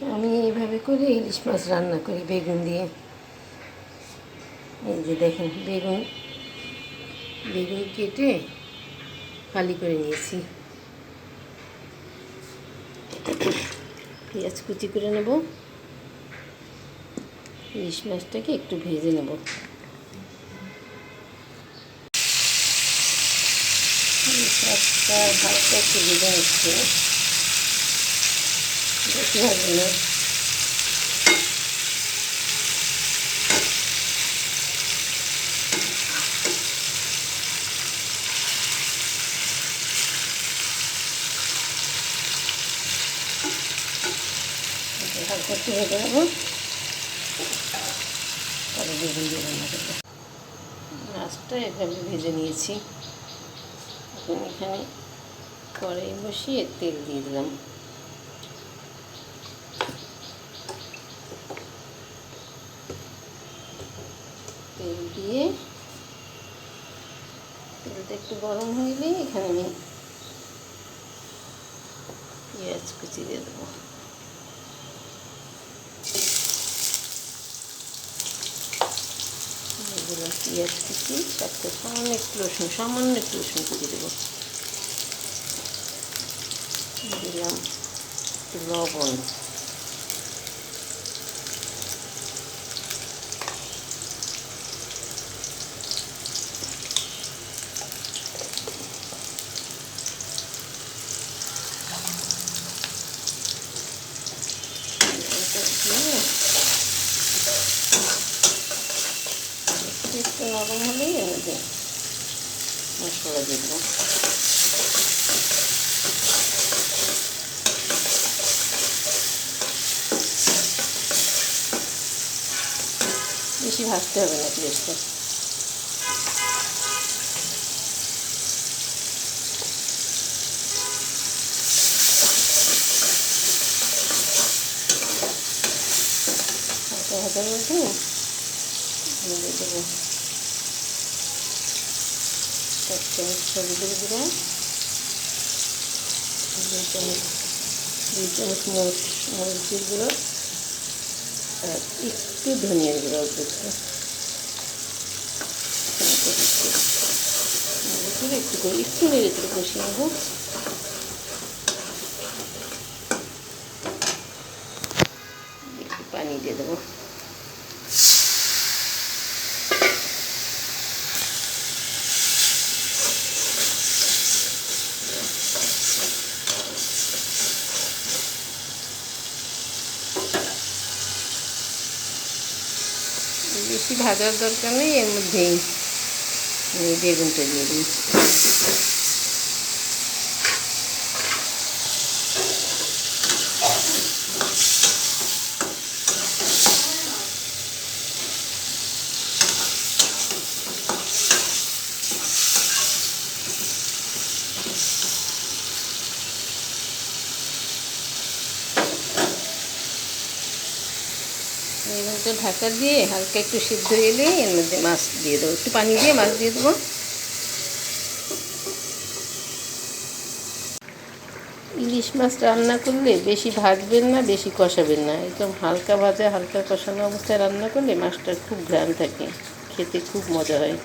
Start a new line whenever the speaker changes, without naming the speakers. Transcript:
আমি এইভাবে করে ইলিশ মাছ রান্না করি বেগুন দিয়ে। এই যে দেখেন বেগুন কেটে ফালি করে নিয়েছি। পেঁয়াজ কুচি করে নেব। ইলিশ মাছটাকে একটু ভেজে নেব। ইলিশ মাছটা হালকা একটু ভেজে নিচ্ছে, বেশি ভাজবে না। হালকা একটু ভেজে নেব, তারপরে বেগুন দিয়ে রান্না করবো। মাছটা এভাবে ভেজে নিয়েছি। এখন এখানে কড়াই বসিয়ে তেল দিয়ে দিলাম। তেল দিয়ে তেলটা একটু গরম হইলে এখানে আমি পেঁয়াজ কুচি দিয়ে দেবো। পেঁয়াজ কুচি, সাথে সামান্য একটু রসুন কুচি দেবো। দিলাম একটু লবণ, একটু নরম হলেই এর মধ্যে মশলা দিয়ে দেবো। বেশি ভাজতে হবে না পেঁয়াজটা। হালকা ভাজার মধ্যে দিয়ে দেবো 1 চামচ হলুদের গুঁড়া, 2 চামচ মরিচের গুঁড়ো, আর একটু ধনিয়ার গুঁড়ো একটু নেড়ে চেড়ে কষিয়ে নেবো। একটু পানি দিয়ে দেবো। বেশি ভাজার দরকার নেই, এর মধ্যেই বেগুনটা দিয়ে দিই। বেগুনটা ঢাকা দিয়ে হালকা একটু সিদ্ধ এলে এর মধ্যে মাছ দিয়ে দেবো। একটু পানি দিয়ে মাছ দিয়ে দেবো। ইলিশ মাছ রান্না করলে বেশি ভাজবেন না, বেশি কষাবেন না, একদম হালকা ভাজা হালকা কষানো অবস্থায় রান্না করলে মাছটার খুব ঘ্রাণ থাকে, খেতে খুব মজা হয়।